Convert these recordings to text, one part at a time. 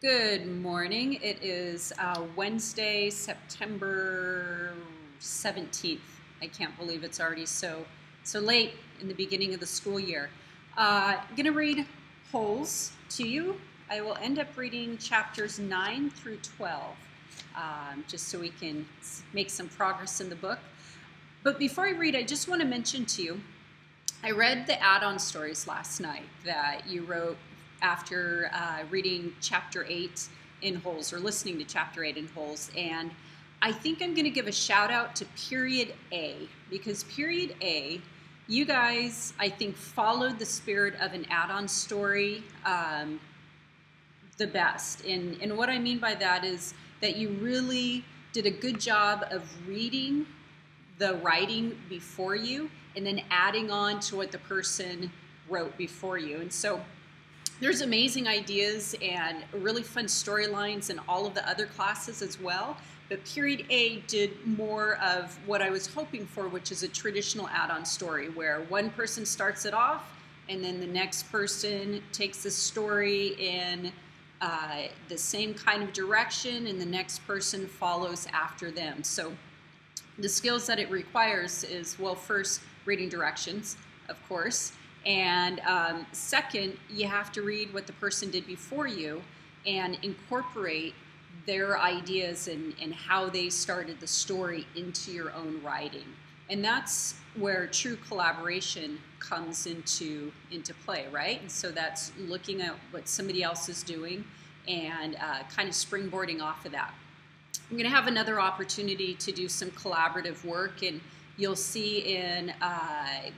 Good morning. It is Wednesday, September 17th. I can't believe it's already so late in the beginning of the school year. I'm going to read Holes to you. I will end up reading chapters 9 through 12, just so we can make some progress in the book. But before I read, I just want to mention to you, I read the add-on stories last night that you wrote after reading chapter 8 in Holes, or listening to chapter 8 in Holes, and I think I'm going to give a shout out to period A, because period A, you guys, I think, followed the spirit of an add-on story the best. And what I mean by that is that you really did a good job of reading the writing before you and then adding on to what the person wrote before you. And so there's amazing ideas and really fun storylines in all of the other classes as well. But period A did more of what I was hoping for, which is a traditional add-on story where one person starts it off and then the next person takes the story in the same kind of direction and the next person follows after them. So the skills that it requires is, well, first, reading directions, of course. And second, you have to read what the person did before you and incorporate their ideas and how they started the story into your own writing. And that's where true collaboration comes into play, right? And so that's looking at what somebody else is doing and kind of springboarding off of that. I'm going to have another opportunity to do some collaborative work, and you'll see in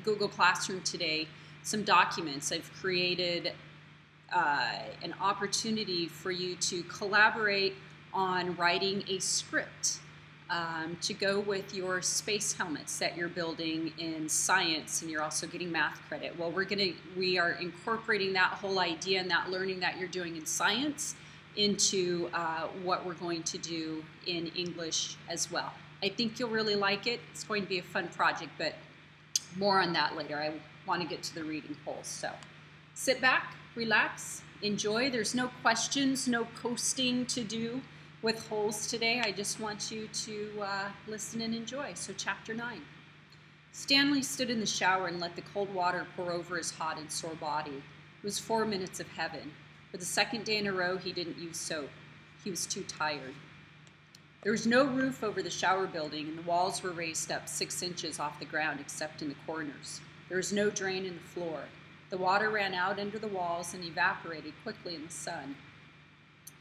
Google Classroom today some documents. I've created an opportunity for you to collaborate on writing a script to go with your space helmets that you're building in science, and you're also getting math credit. Well, we are incorporating that whole idea and that learning that you're doing in science into what we're going to do in English as well. I think you'll really like it. It's going to be a fun project, but more on that later. I want to get to the reading polls. So sit back, relax, enjoy. There's no questions, no posting to do with Holes today. I just want you to listen and enjoy. So chapter 9. Stanley stood in the shower and let the cold water pour over his hot and sore body. It was 4 minutes of heaven. For the second day in a row, he didn't use soap. He was too tired. There was no roof over the shower building, and the walls were raised up 6 inches off the ground except in the corners. There was no drain in the floor. The water ran out under the walls and evaporated quickly in the sun.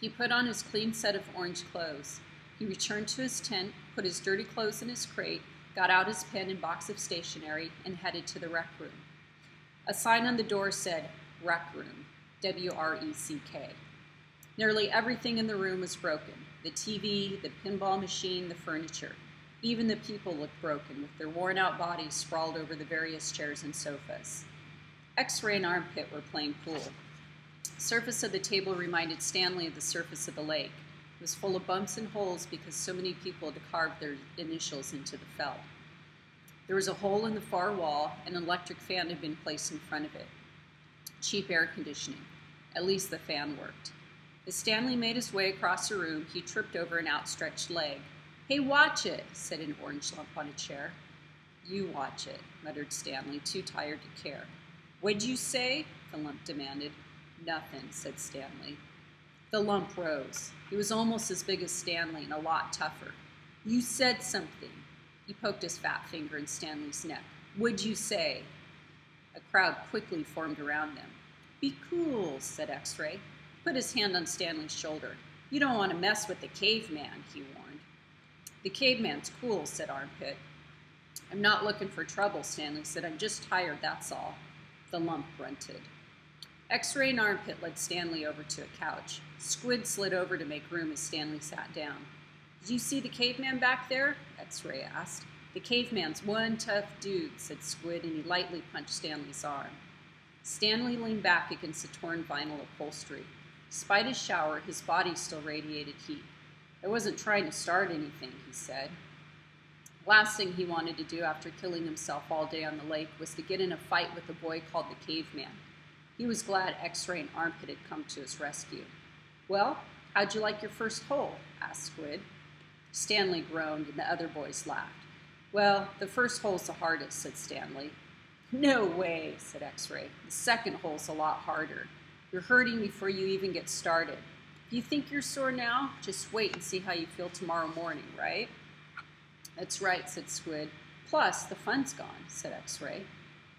He put on his clean set of orange clothes. He returned to his tent, put his dirty clothes in his crate, got out his pen and box of stationery, and headed to the rec room. A sign on the door said, "Rec Room," W-R-E-C-K. Nearly everything in the room was broken. The TV, the pinball machine, the furniture. Even the people looked broken, with their worn-out bodies sprawled over the various chairs and sofas. X-Ray and Armpit were playing pool. The surface of the table reminded Stanley of the surface of the lake. It was full of bumps and holes because so many people had carved their initials into the felt. There was a hole in the far wall, and an electric fan had been placed in front of it. Cheap air conditioning. At least the fan worked. As Stanley made his way across the room, he tripped over an outstretched leg. "Hey, watch it," said an orange lump on a chair. "You watch it," muttered Stanley, too tired to care. "What'd you say?" the lump demanded. "Nothing," said Stanley. The lump rose. He was almost as big as Stanley and a lot tougher. "You said something." He poked his fat finger in Stanley's neck. "What'd you say?" A crowd quickly formed around them. "Be cool," said X-Ray. Put his hand on Stanley's shoulder. "You don't want to mess with the caveman," he warned. "The caveman's cool," said Armpit. "I'm not looking for trouble," Stanley said. "I'm just tired, that's all." The lump grunted. X-Ray and Armpit led Stanley over to a couch. Squid slid over to make room as Stanley sat down. "Did you see the caveman back there?" X-Ray asked. "The caveman's one tough dude," said Squid, and he lightly punched Stanley's arm. Stanley leaned back against the torn vinyl upholstery. Despite his shower, his body still radiated heat. "I wasn't trying to start anything," he said. The last thing he wanted to do after killing himself all day on the lake was to get in a fight with a boy called the Caveman. He was glad X-Ray and Armpit had come to his rescue. Well, how'd you like your first hole? Asked Squid. Stanley groaned, and the other boys laughed. Well, the first hole's the hardest, said Stanley. No way, said X-Ray. The second hole's a lot harder. You're hurting before you even get started. If you think you're sore now, just wait and see how you feel tomorrow morning, right? That's right, said Squid. Plus, the fun's gone, said X-Ray.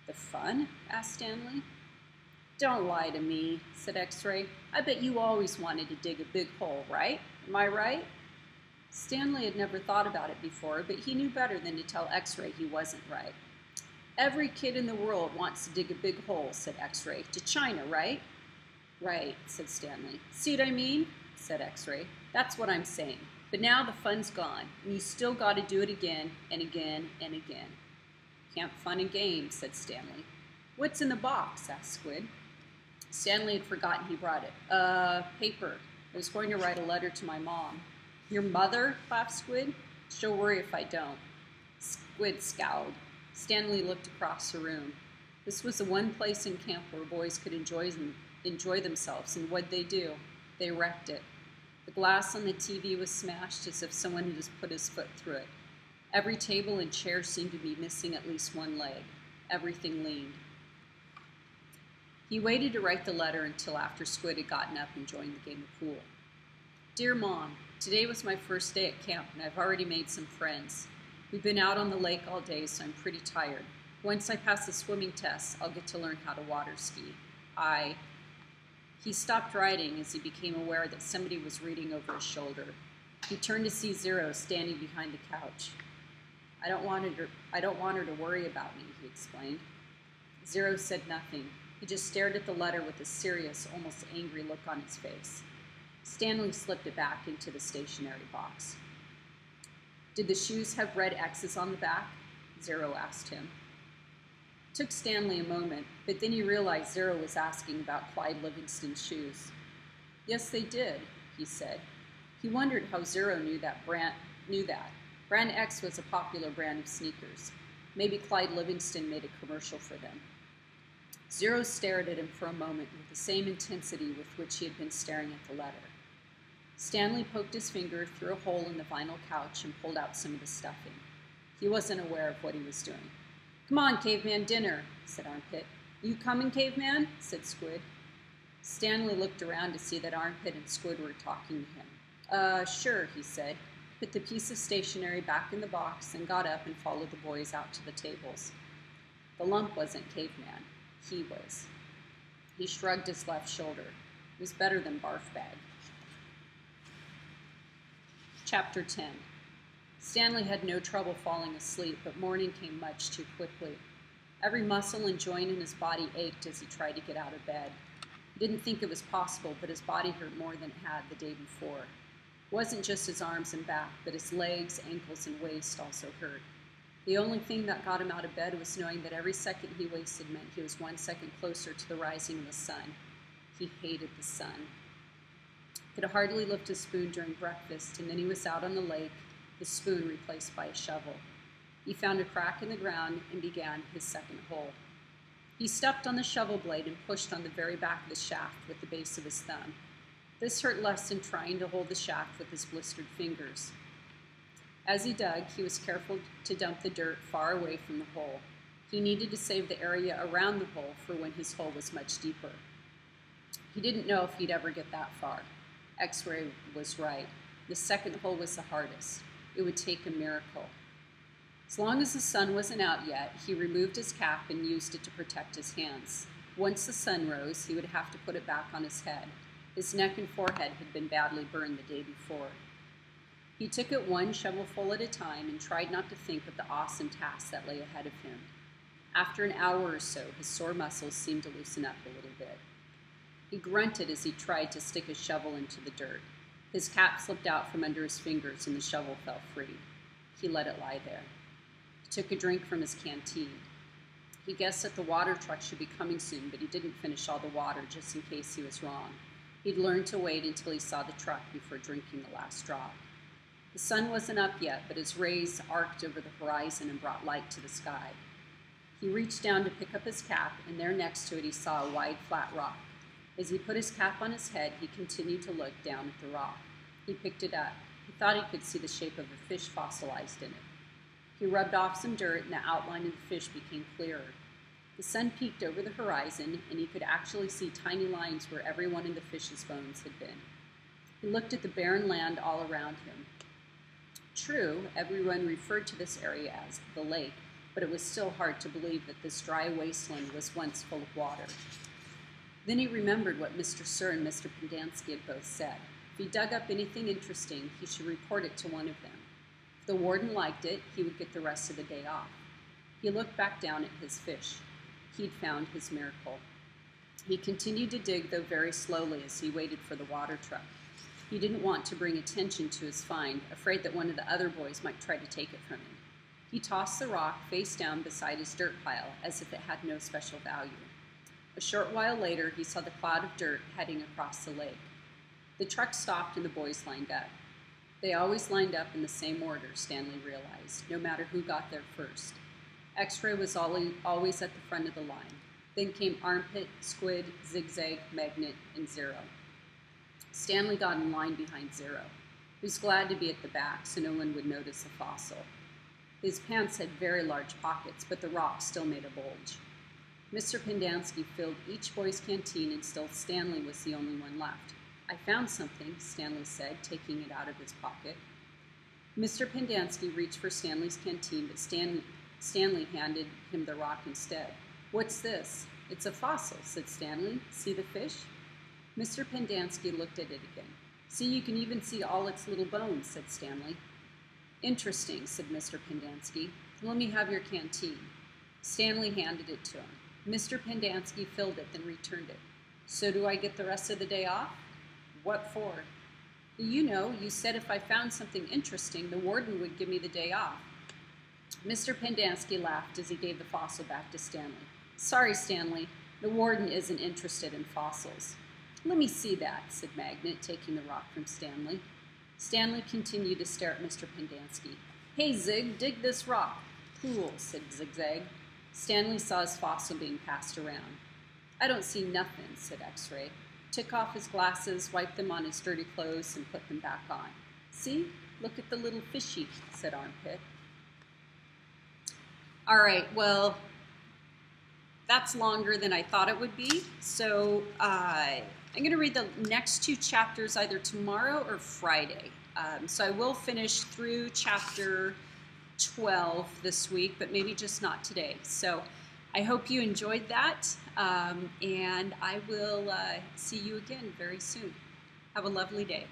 The fun? Asked Stanley. Don't lie to me, said X-Ray. I bet you always wanted to dig a big hole, right? Am I right? Stanley had never thought about it before, but he knew better than to tell X-Ray he wasn't right. Every kid in the world wants to dig a big hole, said X-Ray. To China, right? Right, said Stanley. See what I mean? Said X-Ray. That's what I'm saying. But now the fun's gone, and you still got to do it again and again and again. Camp fun and games, said Stanley. What's in the box? Asked Squid. Stanley had forgotten he brought it. Paper. I was going to write a letter to my mom. Your mother? Laughed Squid. She'll worry if I don't. Squid scowled. Stanley looked across the room. This was the one place in camp where boys could enjoy themselves, and what'd they do? They wrecked it. The glass on the TV was smashed as if someone had just put his foot through it. Every table and chair seemed to be missing at least one leg. Everything leaned. He waited to write the letter until after Squid had gotten up and joined the game of pool. Dear Mom, today was my first day at camp, and I've already made some friends. We've been out on the lake all day, so I'm pretty tired. Once I pass the swimming test, I'll get to learn how to water ski. He stopped writing as he became aware that somebody was reading over his shoulder. He turned to see Zero standing behind the couch. I don't want her to worry about me, he explained. Zero said nothing. He just stared at the letter with a serious, almost angry look on his face. Stanley slipped it back into the stationery box. Did the shoes have red X's on the back? Zero asked him. It took Stanley a moment, but then he realized Zero was asking about Clyde Livingston's shoes. Yes, they did, he said. He wondered how Zero knew that. Brand X was a popular brand of sneakers. Maybe Clyde Livingston made a commercial for them. Zero stared at him for a moment with the same intensity with which he had been staring at the letter. Stanley poked his finger through a hole in the vinyl couch and pulled out some of the stuffing. He wasn't aware of what he was doing. Come on, Caveman, dinner, said Armpit. You coming, Caveman? Said Squid. Stanley looked around to see that Armpit and Squid were talking to him. Sure, he said, put the piece of stationery back in the box and got up and followed the boys out to the tables. The lump wasn't Caveman. He was. He shrugged his left shoulder. It was better than barf bag. Chapter 10. Stanley had no trouble falling asleep, but morning came much too quickly. Every muscle and joint in his body ached as he tried to get out of bed. He didn't think it was possible, but his body hurt more than it had the day before. It wasn't just his arms and back, but his legs, ankles, and waist also hurt. The only thing that got him out of bed was knowing that every second he wasted meant he was 1 second closer to the rising of the sun. He hated the sun. He could hardly lift a spoon during breakfast, and then he was out on the lake, his spoon replaced by a shovel. He found a crack in the ground and began his second hole. He stepped on the shovel blade and pushed on the very back of the shaft with the base of his thumb. This hurt less than trying to hold the shaft with his blistered fingers. As he dug, he was careful to dump the dirt far away from the hole. He needed to save the area around the hole for when his hole was much deeper. He didn't know if he'd ever get that far. X-Ray was right. The second hole was the hardest. It would take a miracle. As long as the sun wasn't out yet, he removed his cap and used it to protect his hands. Once the sun rose, he would have to put it back on his head. His neck and forehead had been badly burned the day before. He took it one shovelful at a time and tried not to think of the awesome task that lay ahead of him. After an hour or so, his sore muscles seemed to loosen up a little bit. He grunted as he tried to stick his shovel into the dirt. His cap slipped out from under his fingers and the shovel fell free. He let it lie there. He took a drink from his canteen. He guessed that the water truck should be coming soon, but he didn't finish all the water just in case he was wrong. He'd learned to wait until he saw the truck before drinking the last drop. The sun wasn't up yet, but its rays arced over the horizon and brought light to the sky. He reached down to pick up his cap, and there next to it he saw a wide, flat rock. As he put his cap on his head, he continued to look down at the rock. He picked it up. He thought he could see the shape of a fish fossilized in it. He rubbed off some dirt, and the outline of the fish became clearer. The sun peeked over the horizon, and he could actually see tiny lines where every one of the fish's bones had been. He looked at the barren land all around him. True, everyone referred to this area as the lake, but it was still hard to believe that this dry wasteland was once full of water. Then he remembered what Mr. Sir and Mr. Pendanski had both said. If he dug up anything interesting, he should report it to one of them. If the warden liked it, he would get the rest of the day off. He looked back down at his fish. He'd found his miracle. He continued to dig, though very slowly, as he waited for the water truck. He didn't want to bring attention to his find, afraid that one of the other boys might try to take it from him. He tossed the rock face down beside his dirt pile, as if it had no special value. A short while later, he saw the cloud of dirt heading across the lake. The truck stopped and the boys lined up. They always lined up in the same order, Stanley realized, no matter who got there first. X-Ray was always at the front of the line. Then came Armpit, Squid, Zigzag, Magnet, and Zero. Stanley got in line behind Zero. He was glad to be at the back so no one would notice the fossil. His pants had very large pockets, but the rock still made a bulge. Mr. Pendanski filled each boy's canteen, and still Stanley was the only one left. "I found something," Stanley said, taking it out of his pocket. Mr. Pendanski reached for Stanley's canteen, but Stanley handed him the rock instead. "What's this?" "It's a fossil," said Stanley. "See the fish?" Mr. Pendanski looked at it again. "See, you can even see all its little bones," said Stanley. "Interesting," said Mr. Pendanski. "Let me have your canteen." Stanley handed it to him. Mr. Pendanski filled it, then returned it. "So do I get the rest of the day off?" "What for?" "You know, you said if I found something interesting, the warden would give me the day off." Mr. Pendanski laughed as he gave the fossil back to Stanley. "Sorry, Stanley, the warden isn't interested in fossils." "Let me see that," said Magnet, taking the rock from Stanley. Stanley continued to stare at Mr. Pendanski. "Hey, Zig, dig this rock." "Cool," said Zigzag. Stanley saw his fossil being passed around. "I don't see nothing," said X-Ray. Took off his glasses, wiped them on his dirty clothes, and put them back on. "See? Look at the little fishy," said Armpit. All right, well, that's longer than I thought it would be. So I'm going to read the next two chapters either tomorrow or Friday. So I will finish through chapter 12 this week, but maybe just not today. So I hope you enjoyed that, and I will see you again very soon. Have a lovely day.